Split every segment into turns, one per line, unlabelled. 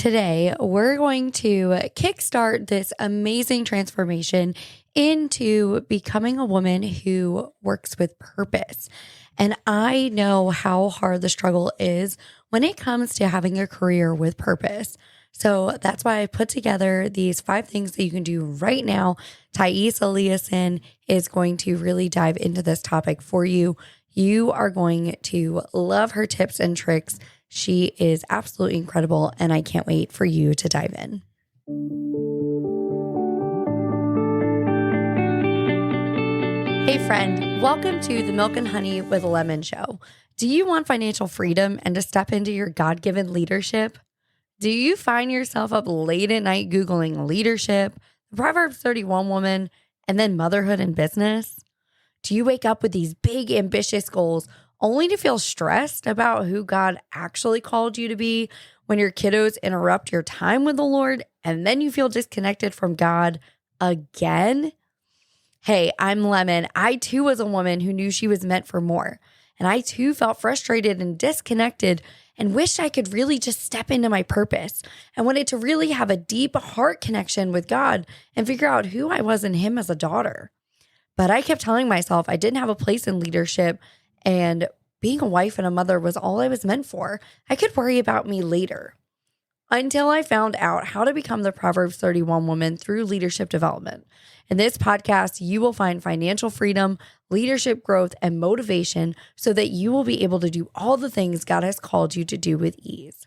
Today, we're going to kickstart this amazing transformation into becoming a woman who works with purpose. And I know how hard the struggle is when it comes to having a career with purpose. So that's why I put together these 5 things that you can do right now. Tyese Eliasen is going to really dive into this topic for you. You are going to love her tips and tricks. She is absolutely incredible, and I can't wait for you to dive in. Hey friend, welcome to the Milk and Honey with Lemon show. Do you want financial freedom and to step into your God-given leadership? Do you find yourself up late at night Googling leadership, the Proverbs 31 woman, and then motherhood and business? Do you wake up with these big, ambitious goals only to feel stressed about who God actually called you to be when your kiddos interrupt your time with the Lord and then you feel disconnected from God again? Hey, I'm Lemon. I too was a woman who knew she was meant for more. And I too felt frustrated and disconnected and wished I could really just step into my purpose. I wanted to really have a deep heart connection with God and figure out who I was in Him as a daughter. But I kept telling myself I didn't have a place in leadership and being a wife and a mother was all I was meant for. I could worry about me later. Until I found out how to become the Proverbs 31 woman through leadership development. In this podcast, you will find financial freedom, leadership growth, and motivation so that you will be able to do all the things God has called you to do with ease.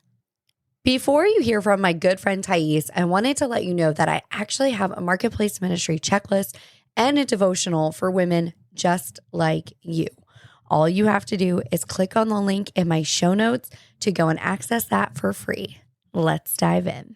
Before you hear from my good friend Tyese, I wanted to let you know that I actually have a marketplace ministry checklist and a devotional for women just like you. All you have to do is click on the link in my show notes to go and access that for free. Let's dive in.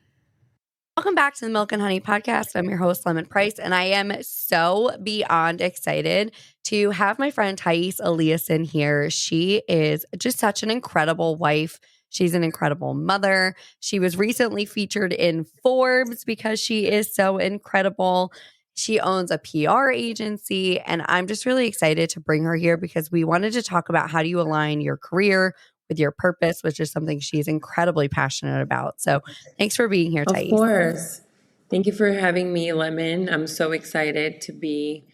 Welcome back to the Milk and Honey podcast. I'm your host, Lemon Price, and I am so beyond excited to have my friend Tyese Eliasen here. She is just such an incredible wife. She's an incredible mother. She was recently featured in Forbes because she is so incredible. She owns a PR agency, and I'm just really excited to bring her here because we wanted to talk about how do you align your career with your purpose, which is something she's incredibly passionate about. So thanks for being here, Tyese.
Of course. Thank you for having me, Lemon. I'm so excited to be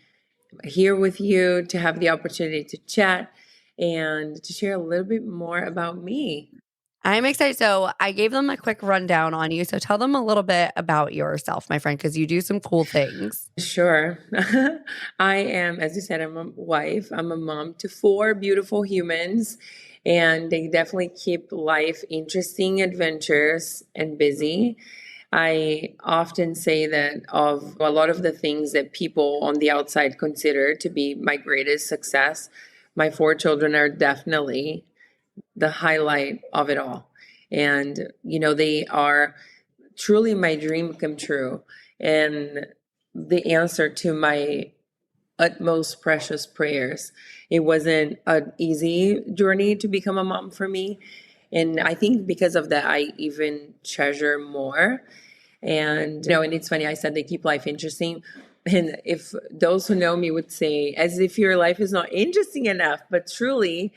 here with you, to have the opportunity to chat and to share a little bit more about me.
I'm excited. So I gave them a quick rundown on you. So tell them a little bit about yourself, my friend, because you do some cool things.
Sure. I am, as you said, I'm a wife. I'm a mom to 4 beautiful humans, and they definitely keep life interesting, adventurous, and busy. I often say that of a lot of the things that people on the outside consider to be my greatest success, my 4 children are definitely the highlight of it all. And, they are truly my dream come true and the answer to my utmost precious prayers. It wasn't an easy journey to become a mom for me. And I think because of that, I even treasure more. And, and it's funny, I said they keep life interesting. And if those who know me would say, as if your life is not interesting enough, but truly,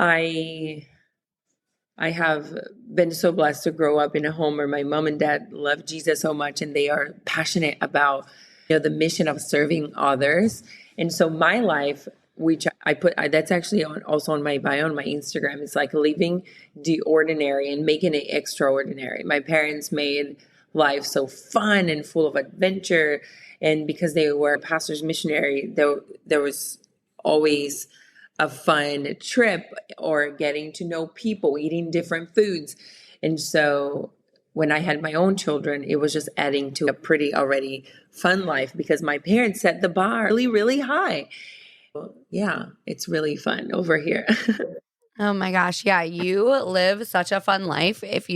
I have been so blessed to grow up in a home where my mom and dad love Jesus so much, and they are passionate about the mission of serving others. And so my life, which I put, that's actually also on my bio on my Instagram, it's like living the ordinary and making it extraordinary. My parents made life so fun and full of adventure, and because they were a pastor's missionary, there was always a fun trip or getting to know people, eating different foods. And so when I had my own children, it was just adding to a pretty already fun life because my parents set the bar really, really high. Yeah, it's really fun over here.
Oh my gosh. Yeah, you live such a fun life. If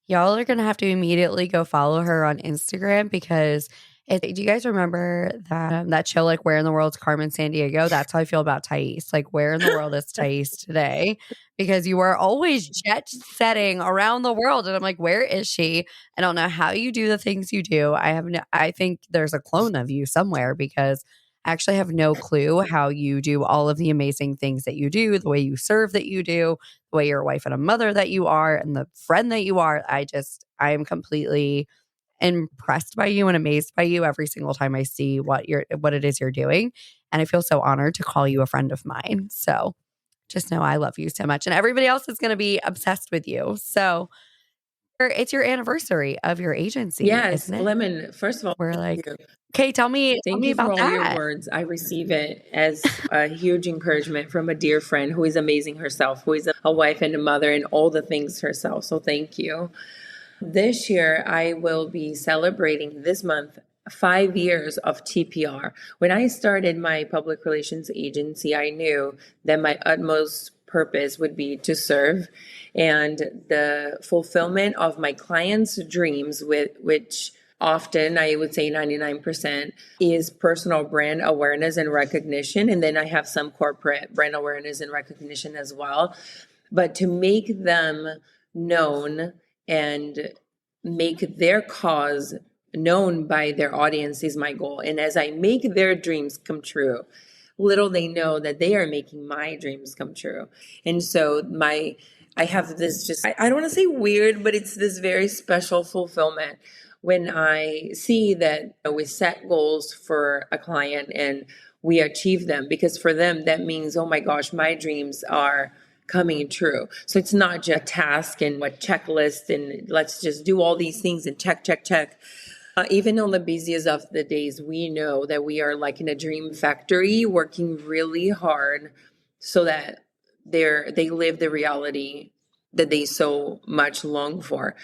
y'all are going to have to immediately go follow her on Instagram because do you guys remember that show, like, Where in the World's Carmen Sandiego? That's how I feel about Tyese. Like, where in the world is Tyese today? Because you are always jet setting around the world. And I'm like, where is she? I don't know how you do the things you do. I think there's a clone of you somewhere because I actually have no clue how you do all of the amazing things that you do, the way you serve that you do, the way you're a wife and a mother that you are, and the friend that you are. I am completely impressed by you and amazed by you every single time I see what it is you're doing. And I feel so honored to call you a friend of mine. So just know I love you so much. And everybody else is going to be obsessed with you. So it's your anniversary of your agency,
Yes,
isn't it?
Lemon, first of all,
We're
thank
like,
you.
okay, tell me
Thank you for
about
all your
that.
words. I receive it as a huge encouragement from a dear friend who is amazing herself, who is a wife and a mother and all the things herself. So thank you. This year, I will be celebrating this month 5 years of TPR. When I started my public relations agency, I knew that my utmost purpose would be to serve and the fulfillment of my clients' dreams, with which often I would say 99% is personal brand awareness and recognition. And then I have some corporate brand awareness and recognition as well. But to make them known and make their cause known by their audience is my goal. And as I make their dreams come true, little they know that they are making my dreams come true. And so I have this just, I don't want to say weird, but it's this very special fulfillment when I see that we set goals for a client and we achieve them, because for them, that means, oh my gosh, my dreams are coming true. So it's not just a task and what checklist and let's just do all these things and check, check, check. Even on the busiest of the days, we know that we are like in a dream factory working really hard so that they live the reality that they so much long for.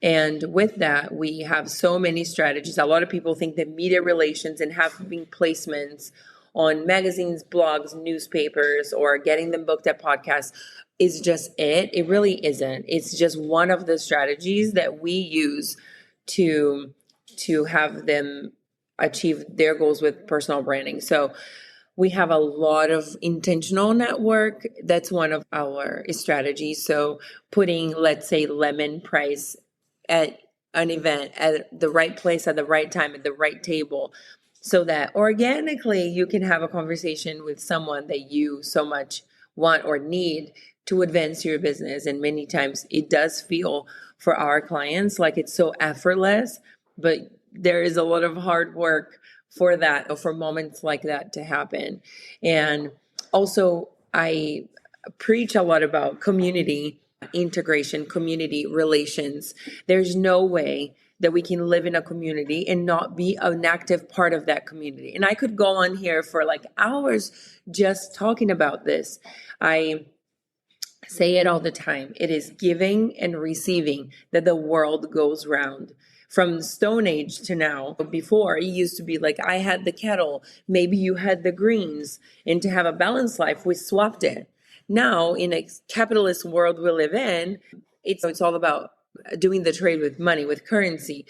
And with that, we have so many strategies. A lot of people think that media relations and having placements on magazines, blogs, newspapers, or getting them booked at podcasts is just it. It really isn't. It's just one of the strategies that we use to have them achieve their goals with personal branding. So we have a lot of intentional network. That's one of our strategies. So putting, let's say, lemon price at an event at the right place at the right time at the right table, so that organically you can have a conversation with someone that you so much want or need to advance your business. And many times it does feel for our clients like it's so effortless, but there is a lot of hard work for that, or for moments like that to happen. And also, I preach a lot about community integration, community relations. There's no way that we can live in a community and not be an active part of that community. And I could go on here for like hours just talking about this. I say it all the time. It is giving and receiving that the world goes round. From the Stone Age to now, before it used to be like I had the kettle, maybe you had the greens, and to have a balanced life, we swapped it. Now, in a capitalist world we live in, it's all about doing the trade with money, with currency.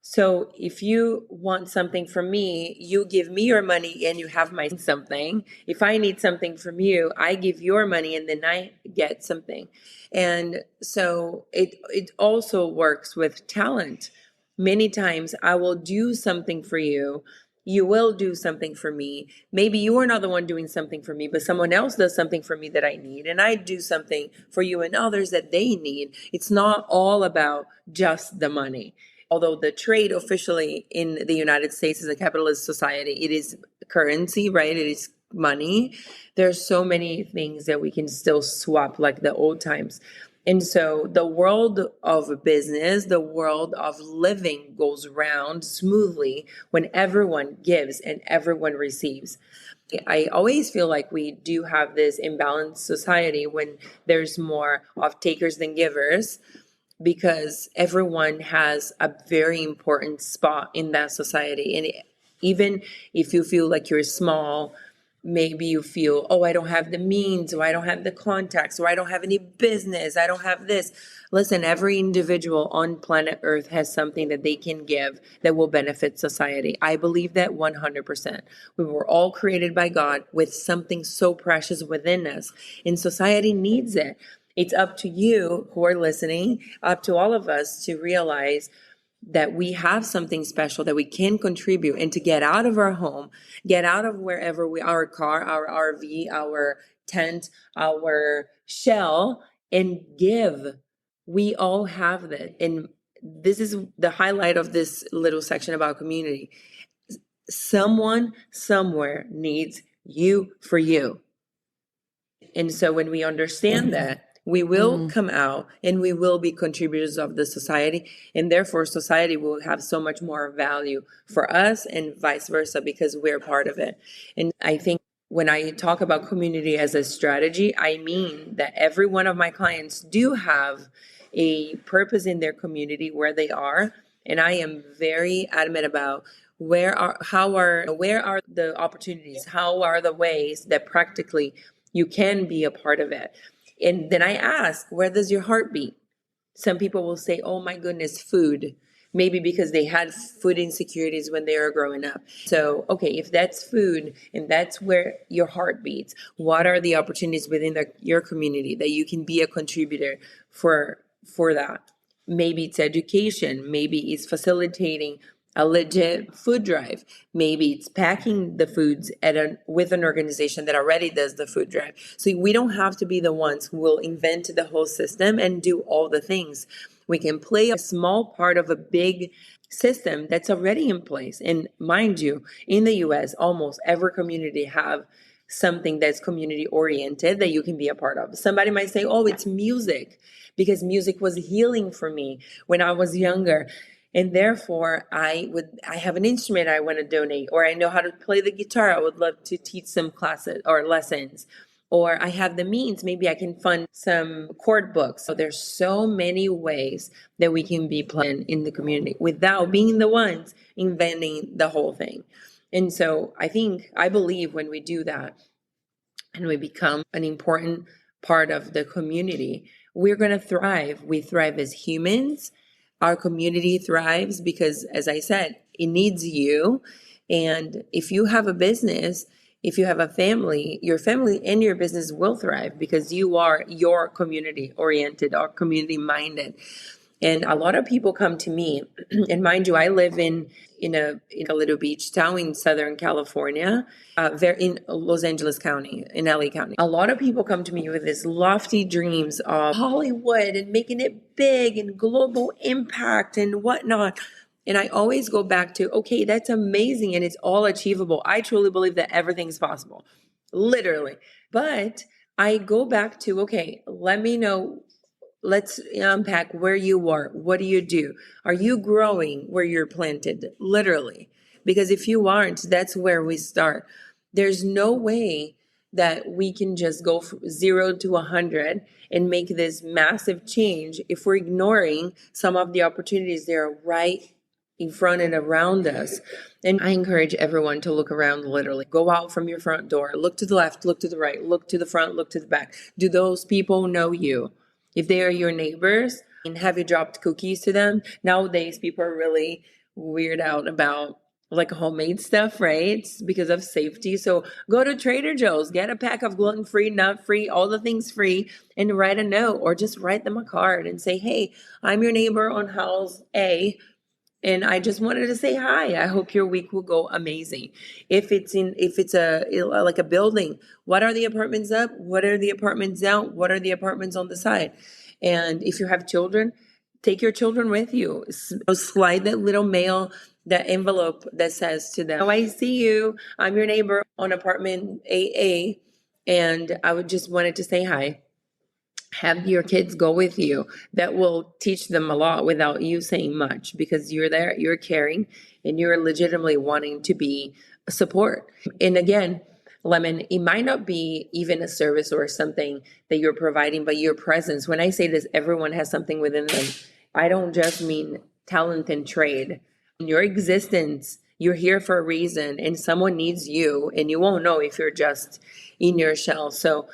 So if you want something from me, you give me your money and you have my something. If I need something from you, I give your money and then I get something. And so it also works with talent. Many times I will do something for you. You will do something for me. Maybe you are not the one doing something for me, but someone else does something for me that I need. And I do something for you and others that they need. It's not all about just the money. Although the trade officially in the United States is a capitalist society, it is currency, right? It is money. There's so many things that we can still swap like the old times. And so the world of business, the world of living goes round smoothly when everyone gives and everyone receives. I always feel like we do have this imbalanced society when there's more of takers than givers, because everyone has a very important spot in that society. And even if you feel like you're small, maybe you feel, oh, I don't have the means, or I don't have the contacts, or I don't have any business, I don't have this. Listen, every individual on planet Earth has something that they can give that will benefit society. I believe that 100%. We were all created by God with something so precious within us, and society needs it. It's up to you who are listening, up to all of us to realize that we have something special that we can contribute, and to get out of our home, get out of wherever we our car, our RV, our tent, our shell, and give. We all have that. And this is the highlight of this little section about community. Someone somewhere needs you for you. And so when we understand that, we will come out and we will be contributors of the society. And therefore, society will have so much more value for us and vice versa because we're part of it. And I think when I talk about community as a strategy, I mean that every one of my clients do have a purpose in their community where they are. And I am very adamant about where are the opportunities, how are the ways that practically you can be a part of it. And then I ask, where does your heart beat? Some people will say, oh my goodness, food. Maybe because they had food insecurities when they were growing up. So, okay, if that's food and that's where your heart beats, what are the opportunities within your community that you can be a contributor for that? Maybe it's education. Maybe it's facilitating a legit food drive. Maybe it's packing the foods with an organization that already does the food drive. So we don't have to be the ones who will invent the whole system and do all the things. We can play a small part of a big system that's already in place. And mind you, in the US, almost every community have something that's community oriented that you can be a part of. Somebody might say, oh, it's music, because music was healing for me when I was younger. And therefore, I have an instrument I want to donate, or I know how to play the guitar. I would love to teach some classes or lessons, or I have the means. Maybe I can fund some chord books. So there's so many ways that we can be playing in the community without being the ones inventing the whole thing. And so I believe when we do that and we become an important part of the community, we're going to thrive. We thrive as humans. Our community thrives because, as I said, it needs you. And if you have a business, if you have a family, your family and your business will thrive because you are your community oriented or community minded. And a lot of people come to me, and mind you, I live in a little beach town in Southern California, in Los Angeles County, in LA County. A lot of people come to me with these lofty dreams of Hollywood and making it big and global impact and whatnot. And I always go back to, okay, that's amazing and it's all achievable. I truly believe that everything's possible, literally. But I go back to, okay, let me know. Let's unpack where you are. What do you do? Are you growing where you're planted? Literally. Because if you aren't, that's where we start. There's no way that we can just go from 0 to 100 and make this massive change if we're ignoring some of the opportunities that are right in front and around us. And I encourage everyone to look around, literally. Go out from your front door, look to the left, look to the right, look to the front, look to the back. Do those people know you? If they are your neighbors, and have you dropped cookies to them? Nowadays, people are really weird out about like homemade stuff, right? Because of safety. So go to Trader Joe's, get a pack of gluten-free, nut-free, all the things free, and write a note or just write them a card and say, hey, I'm your neighbor on house A, and I just wanted to say hi. I hope your week will go amazing. If it's like a building, what are the apartments up? What are the apartments down? What are the apartments on the side? And if you have children, take your children with you. Slide that little mail, that envelope that says to them, oh, I see you. I'm your neighbor on apartment AA. And I would just wanted to say hi. Have your kids go with you. That will teach them a lot without you saying much because you're there, you're caring, and you're legitimately wanting to be a support. And again, Lemon, it might not be even a service or something that you're providing, but your presence. When I say this, everyone has something within them. I don't just mean talent and trade. In your existence, you're here for a reason, and someone needs you, and you won't know if you're just in your shell. So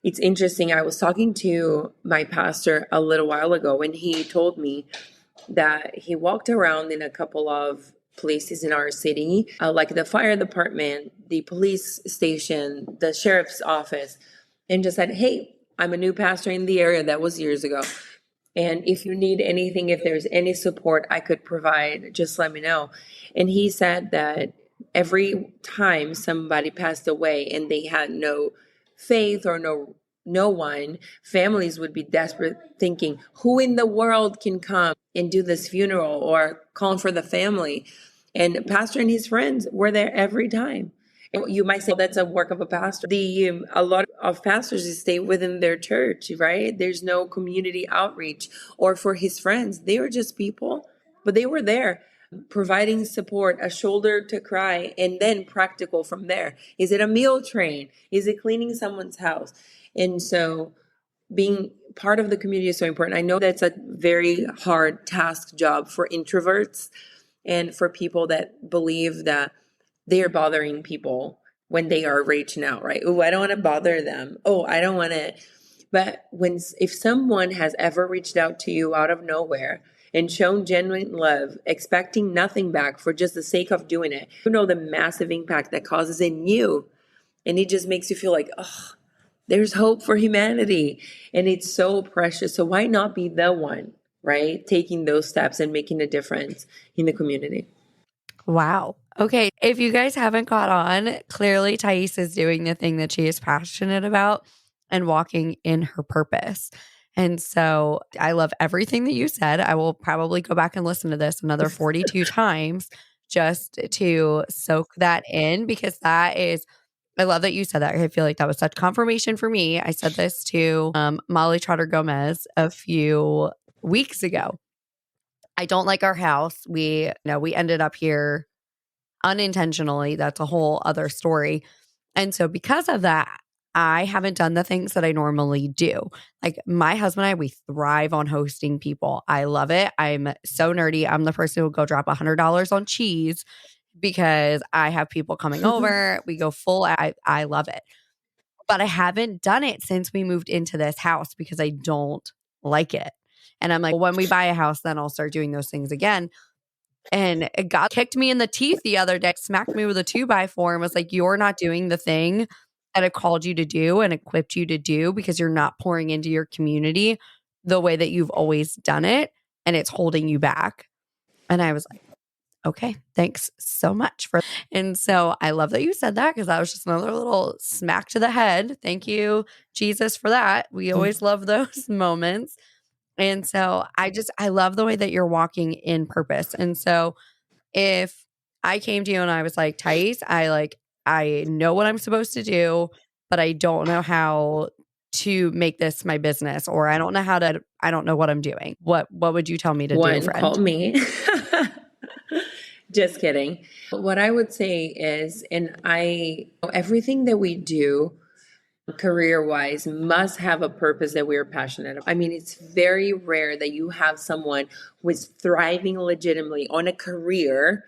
it's interesting. I was talking to my pastor a little while ago, and he told me that he walked around in a couple of places in our city, like the fire department, the police station, the sheriff's office, and just said, hey, I'm a new pastor in the area. That was years ago. And if you need anything, if there's any support I could provide, just let me know. And he said that every time somebody passed away and they had no faith or no one, families would be desperate thinking, who in the world can come and do this funeral or call for the family? And pastor and his friends were there every time. And you might say that's a work of a pastor. A lot of pastors just stay within their church, right? There's no community outreach. Or for his friends, they were just people, but they were there providing support, a shoulder to cry, and then practical from there. Is it a meal train? Is it cleaning someone's house? And so being part of the community is so important. I know that's a very hard task job for introverts and for people that believe that they are bothering people when they are reaching out, right? Oh, I don't want to bother them. Oh, I don't want to. But if someone has ever reached out to you out of nowhere and shown genuine love, expecting nothing back for just the sake of doing it, you know the massive impact that causes in you. And it just makes you feel like, oh, there's hope for humanity. And it's so precious. So why not be the one, right? Taking those steps and making a difference in the community.
Wow. Okay. If you guys haven't caught on, clearly Tyese is doing the thing that she is passionate about and walking in her purpose. And so I love everything that you said. I will probably go back and listen to this another 42 times just to soak that in, because that is, I love that you said that. I feel like that was such confirmation for me. I said this to Molly Trotter Gomez a few weeks ago. I don't like our house. We ended up here unintentionally. That's a whole other story. And so because of that, I haven't done the things that I normally do. Like my husband and I, we thrive on hosting people. I love it. I'm so nerdy. I'm the person who will go drop $100 on cheese because I have people coming over. We go full. I love it. But I haven't done it since we moved into this house because I don't like it. And I'm like, well, when we buy a house, then I'll start doing those things again. And God kicked me in the teeth the other day, smacked me with a 2x4 and was like, you're not doing the thing that I called you to do and equipped you to do because you're not pouring into your community the way that you've always done it. And it's holding you back. And I was like, okay, thanks so much for. And so I love that you said that, because that was just another little smack to the head. Thank you, Jesus, for that. We always love those moments. And so I love the way that you're walking in purpose. And so if I came to you and I was like, Tyese, I know what I'm supposed to do, but I don't know how to make this my business, or I don't know what I'm doing. What would you tell me to do, friend?
Call me. Just kidding. What I would say is, everything that we do career-wise must have a purpose that we're passionate about. I mean, it's very rare that you have someone who is thriving legitimately on a career,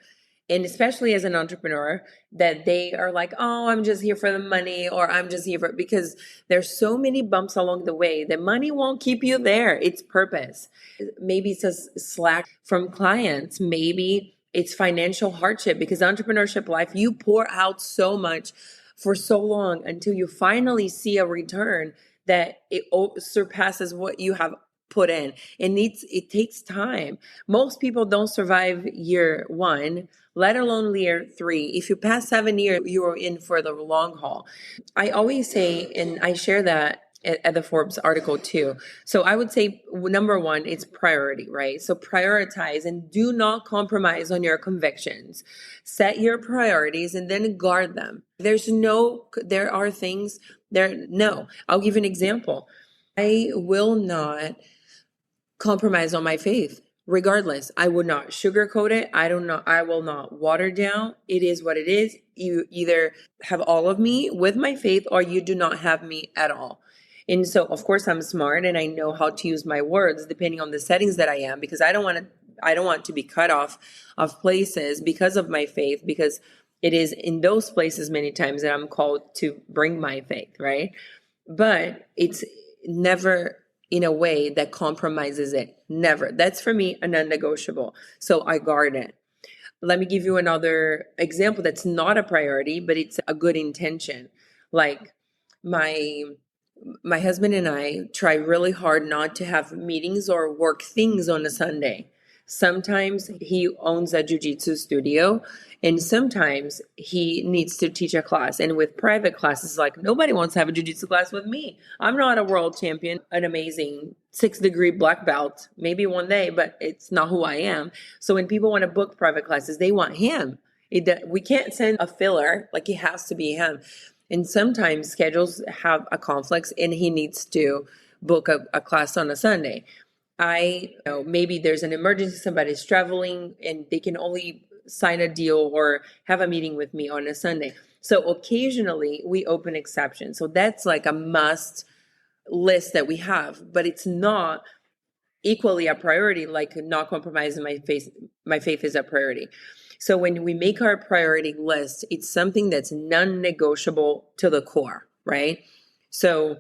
and especially as an entrepreneur, that they are like, oh, I'm just here for the money, or I'm just here for, because there's so many bumps along the way. The money won't keep you there. It's purpose. Maybe it's a slack from clients. Maybe it's financial hardship, because entrepreneurship life, you pour out so much for so long until you finally see a return that it surpasses what you have put in. It takes time. Most people don't survive year 1, let alone year 3. If you pass 7 years, you are in for the long haul. I always say, and I share that at the Forbes article too. So I would say number 1, it's priority, right? So prioritize and do not compromise on your convictions. Set your priorities and then guard them. There are things there. No, I'll give an example. I will not compromise on my faith. Regardless, I would not sugarcoat it. I will not water down. It is what it is. You either have all of me with my faith, or you do not have me at all. And so, of course, I'm smart and I know how to use my words depending on the settings that I am, because I don't want to be cut off of places because of my faith, because it is in those places many times that I'm called to bring my faith, right? But it's never in a way that compromises it. Never. That's for me a non-negotiable. So I guard it. Let me give you another example that's not a priority, but it's a good intention. Like my husband and I try really hard not to have meetings or work things on a Sunday. Sometimes he owns a jiu-jitsu studio, and sometimes he needs to teach a class. And with private classes, like nobody wants to have a jiu-jitsu class with me. I'm not a world champion, an amazing 6-degree black belt, maybe one day, but it's not who I am. So when people want to book private classes, they want him. We can't send a filler, like it has to be him. And sometimes schedules have a conflict and he needs to book a class on a Sunday. Maybe there's an emergency, somebody's traveling and they can only sign a deal or have a meeting with me on a Sunday. So occasionally we open exceptions. So that's like a must list that we have, but it's not equally a priority, like not compromising my faith is a priority. So when we make our priority list, it's something that's non-negotiable to the core, right? So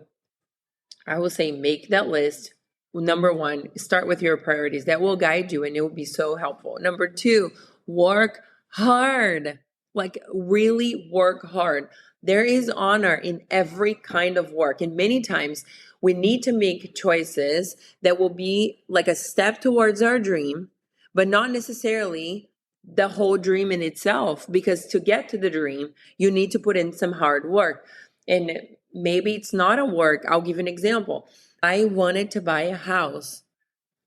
I will say make that list. Number one, start with your priorities. That will guide you and it will be so helpful. Number two, work hard. Like really work hard. There is honor in every kind of work. And many times we need to make choices that will be like a step towards our dream, but not necessarily the whole dream in itself. Because to get to the dream, you need to put in some hard work. And maybe it's not a work. I'll give an example. I wanted to buy a house.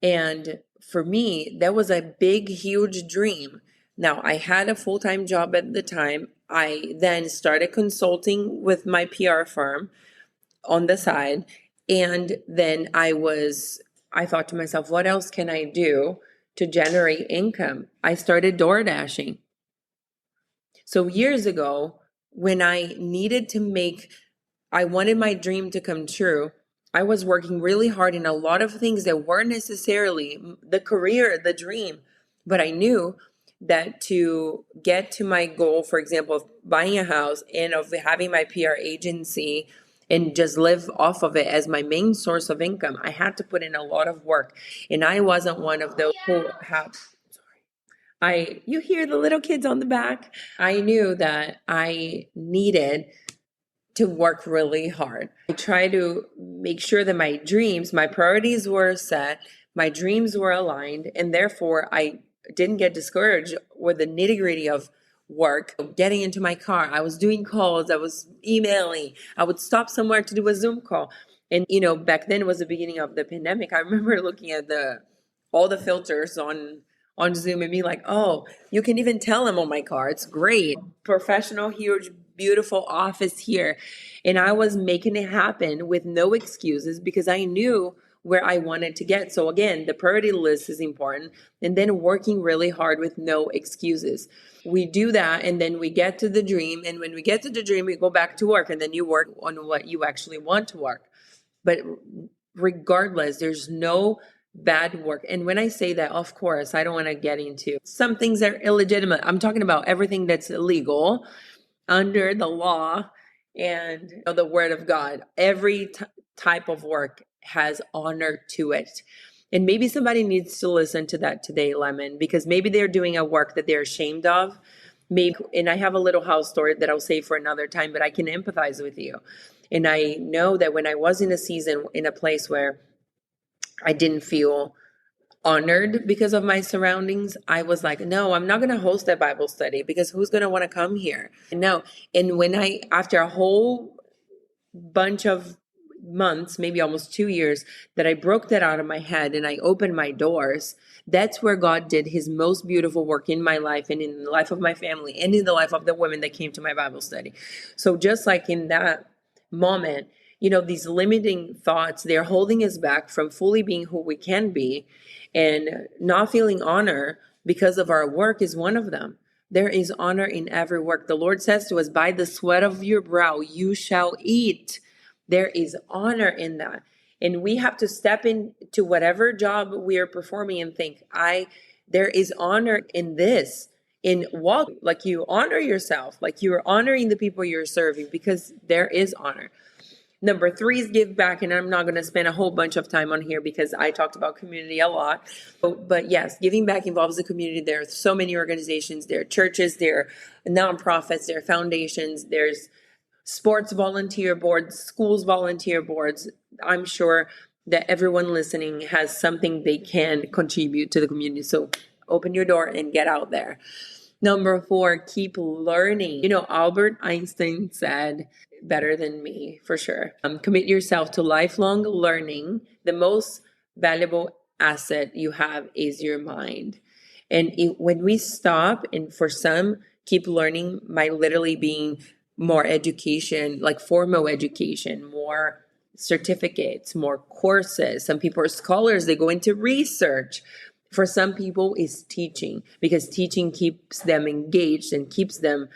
And for me, that was a big, huge dream. Now, I had a full-time job at the time. I then started consulting with my PR firm on the side. And then I thought to myself, what else can I do to generate income? I started door dashing. So years ago, when I wanted my dream to come true, I was working really hard in a lot of things that weren't necessarily the career, the dream. But I knew that to get to my goal, for example, of buying a house and of having my PR agency and just live off of it as my main source of income, I had to put in a lot of work. And I wasn't one of those who have, you hear the little kids on the back. I knew that I needed to work really hard. I try to make sure that my priorities were set, my dreams were aligned, and therefore I didn't get discouraged with the nitty-gritty of work. Getting into my car, I was doing calls, I was emailing, I would stop somewhere to do a Zoom call. And back then it was the beginning of the pandemic. I remember looking at all the filters on Zoom and be like, oh, you can even tell them on my car. It's great. Professional, huge, beautiful office here. And I was making it happen with no excuses because I knew where I wanted to get. So again, the priority list is important. And then working really hard with no excuses. We do that and then we get to the dream. And when we get to the dream, we go back to work and then you work on what you actually want to work. But regardless, there's no bad work. And when I say that, of course, I don't want to get into some things that are illegitimate. I'm talking about everything that's illegal under the law and the word of God. Every type of work has honor to it. And maybe somebody needs to listen to that today, Lemon, because maybe they're doing a work that they're ashamed of. Maybe, and I have a little house story that I'll say for another time, but I can empathize with you. And I know that when I was in a season, in a place where I didn't feel honored because of my surroundings, I was like, no, I'm not going to host that Bible study because who's going to want to come here? No. And after a whole bunch of months, maybe almost 2 years, that I broke that out of my head and I opened my doors, that's where God did his most beautiful work in my life and in the life of my family and in the life of the women that came to my Bible study. So just like in that moment, these limiting thoughts, they're holding us back from fully being who we can be, and not feeling honor because of our work is one of them. There is honor in every work. The Lord says to us, by the sweat of your brow, you shall eat. There is honor in that. And we have to step into whatever job we are performing and think, there is honor in this. In walk like you honor yourself, like you are honoring the people you're serving, because there is honor. Number 3 is give back. And I'm not going to spend a whole bunch of time on here because I talked about community a lot. But yes, giving back involves the community. There are so many organizations. There are churches, there are nonprofits, there are foundations, there's sports volunteer boards, schools volunteer boards. I'm sure that everyone listening has something they can contribute to the community. So open your door and get out there. Number 4, keep learning. Albert Einstein said, better than me, for sure. Commit yourself to lifelong learning. The most valuable asset you have is your mind. And when we stop, and for some, keep learning might literally being more education, like formal education, more certificates, more courses. Some people are scholars, they go into research. For some people, it's teaching, because teaching keeps them engaged and keeps them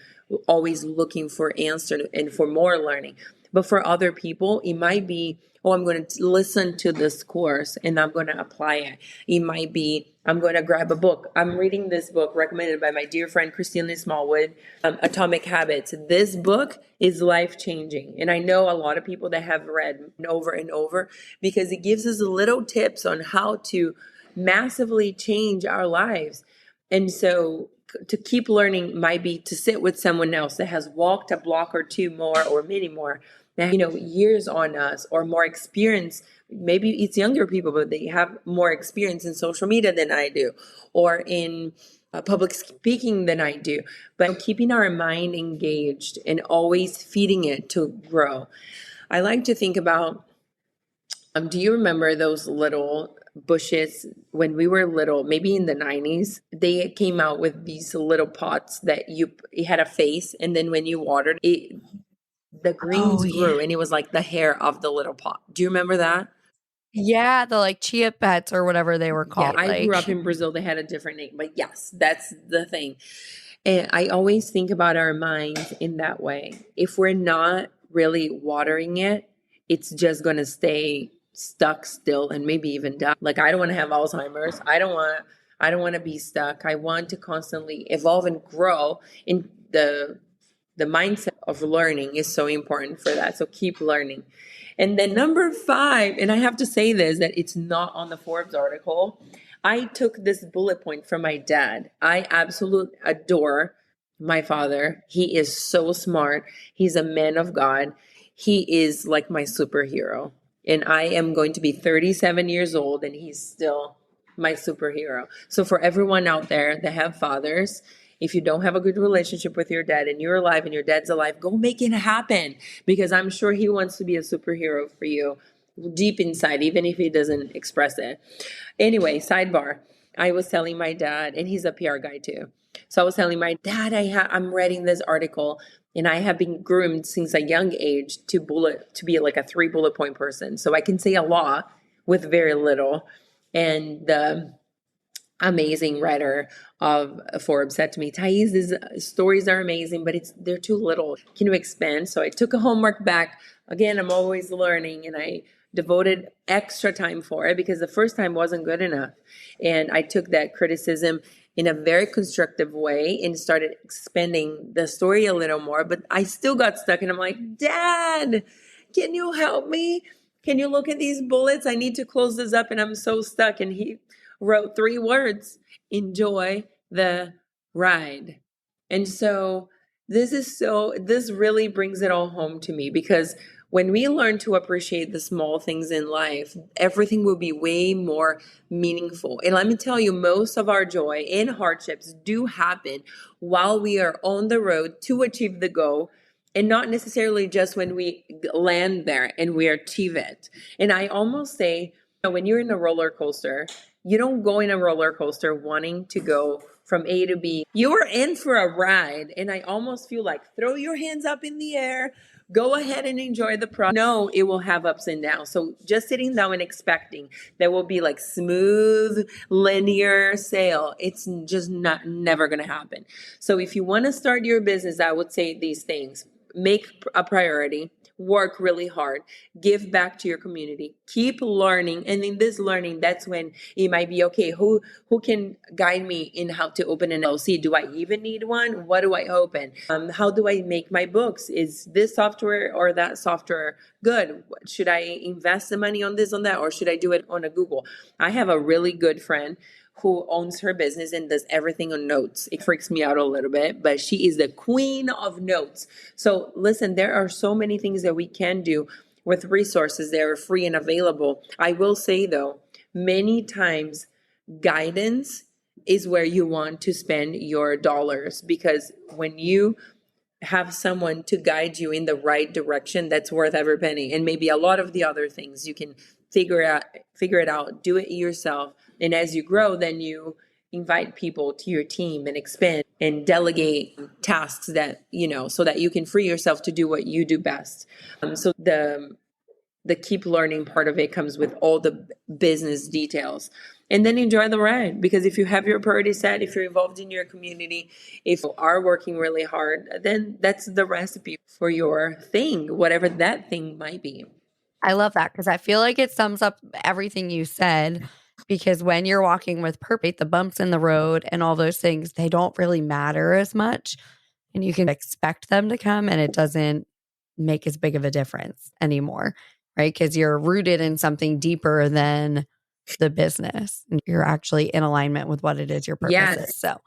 always looking for answers and for more learning. But for other people, it might be, oh, I'm going to listen to this course and I'm going to apply it. It might be, I'm going to grab a book. I'm reading this book recommended by my dear friend Christina Smallwood, Atomic Habits. This book is life-changing. And I know a lot of people that have read over and over, because it gives us little tips on how to massively change our lives. And so to keep learning might be to sit with someone else that has walked a block or two more, or many more, that years on us, or more experience. Maybe it's younger people, but they have more experience in social media than I do, or in public speaking than I do. But keeping our mind engaged and always feeding it to grow. I like to think about, do you remember those little bushes when we were little, maybe in the 90s? They came out with these little pots that it had a face, and then when you watered it, the greens grew, and it was like the hair of the little pot. Do you remember that?
Yeah, the like chia pets or whatever they were
Yeah,
called.
I grew up in Brazil. They had a different name, but yes, that's the thing. And I always think about our minds in that way. If we're not really watering it, it's just going to stay stuck still and maybe even die. Like, I don't want to have Alzheimer's. I don't want to be stuck. I want to constantly evolve and grow. In the mindset of learning is so important for that. So keep learning. And then number 5, and I have to say this, that it's not on the Forbes article. I took this bullet point from my dad. I absolutely adore my father. He is so smart. He's a man of God. He is like my superhero. And I am going to be 37 years old, and he's still my superhero. So for everyone out there that have fathers, if you don't have a good relationship with your dad and you're alive and your dad's alive, go make it happen, because I'm sure he wants to be a superhero for you deep inside, even if he doesn't express it. Anyway, sidebar. I was telling my dad, and he's a PR guy too. So I was telling my dad, I'm writing this article, and I have been groomed since a young age to be like a 3 bullet point person. So I can say a lot with very little. And amazing writer of Forbes said to me, Tyese, these stories are amazing, but they're too little. Can you expand? So I took a homework back. Again, I'm always learning, and I devoted extra time for it, because the first time wasn't good enough. And I took that criticism in a very constructive way and started expanding the story a little more, but I still got stuck, and I'm like, Dad, can you help me? Can you look at these bullets? I need to close this up, and I'm so stuck. And he wrote 3 words: enjoy the ride. And so this really brings it all home to me, because when we learn to appreciate the small things in life, everything will be way more meaningful. And let me tell you, most of our joy and hardships do happen while we are on the road to achieve the goal, and not necessarily just when we land there and we achieve it. And I almost say, when you're in a roller coaster, you don't go in a roller coaster wanting to go from A to B. You're in for a ride. And I almost feel like, throw your hands up in the air, go ahead and enjoy the process. No, it will have ups and downs. So just sitting down and expecting there will be like smooth, linear sail, it's just never going to happen. So if you want to start your business, I would say these things: make a priority, work really hard, give back to your community, keep learning. And in this learning, that's when it might be, okay, who can guide me in how to open an LLC? Do I even need one? What do I open? How do I make my books? Is this software or that software good? Should I invest the money on this, on that, or should I do it on a Google? I have a really good friend who owns her business and does everything on notes. It freaks me out a little bit, but she is the queen of notes. So listen, there are so many things that we can do with resources that are free and available. I will say though, many times guidance is where you want to spend your dollars, because when you have someone to guide you in the right direction, that's worth every penny. And maybe a lot of the other things you can figure it out, do it yourself. And as you grow, then you invite people to your team and expand and delegate tasks that, so that you can free yourself to do what you do best. So the keep learning part of it comes with all the business details. And then enjoy the ride, because if you have your priorities set, if you're involved in your community, if you are working really hard, then that's the recipe for your thing, whatever that thing might be.
I love that, because I feel like it sums up everything you said. Because when you're walking with purpose, the bumps in the road and all those things, they don't really matter as much. And you can expect them to come, and it doesn't make as big of a difference anymore, right? Because you're rooted in something deeper than the business. And you're actually in alignment with what it is your purpose is. So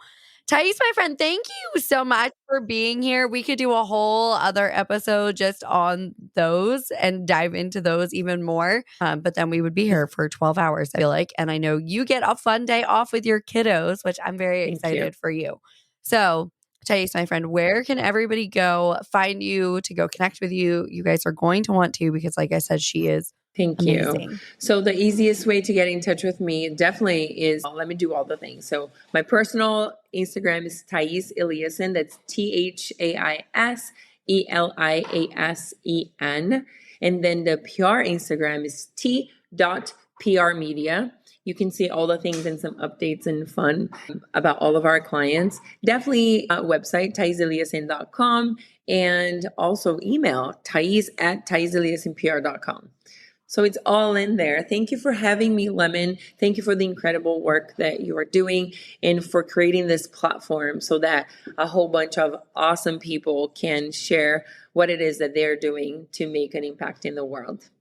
Tyese, my friend, thank you so much for being here. We could do a whole other episode just on those and dive into those even more. But then we would be here for 12 hours, I feel like. And I know you get a fun day off with your kiddos, which I'm very excited for you. So Tyese, my friend, where can everybody go find you to go connect with you? You guys are going to want to, because like I said, she is
Thank
amazing.
you. So the easiest way to get in touch with me definitely is, let me do all the things. So my personal Instagram is Tyese Eliasen. That's THAISELIASEN. And then the PR Instagram is t.prmedia. You can see all the things and some updates and fun about all of our clients. Definitely website, TyieseEliasen.com, and also email Tyese@TyieseEliasenPR.com. So it's all in there. Thank you for having me, Lemon. Thank you for the incredible work that you are doing and for creating this platform so that a whole bunch of awesome people can share what it is that they're doing to make an impact in the world.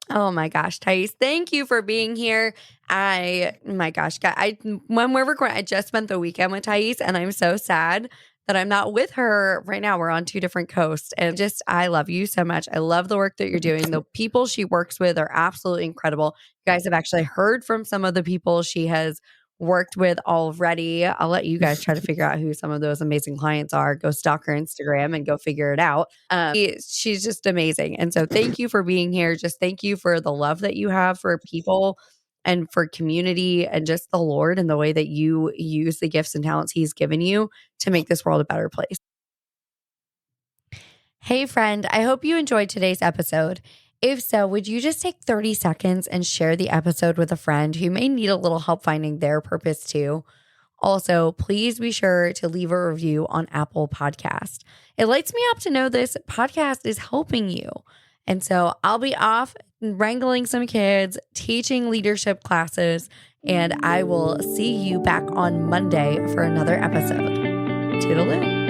Oh my gosh, Tyese, thank you for being here. When we're recording, I just spent the weekend with Tyese, and I'm so sad that I'm not with her right now. We're on two different coasts, and I love you so much. I love the work that you're doing. The people she works with are absolutely incredible. You guys have actually heard from some of the people she has worked with already. I'll let you guys try to figure out who some of those amazing clients are. Go stalk her Instagram and go figure it out. She's just amazing. And so thank you for being here. Just thank you for the love that you have for people and for community and just the Lord and the way that you use the gifts and talents He's given you to make this world a better place. Hey friend, I hope you enjoyed today's episode. If so, would you just take 30 seconds and share the episode with a friend who may need a little help finding their purpose too? Also, please be sure to leave a review on Apple Podcast. It lights me up to know this podcast is helping you. And so I'll be off wrangling some kids, teaching leadership classes, and I will see you back on Monday for another episode. Toodaloo.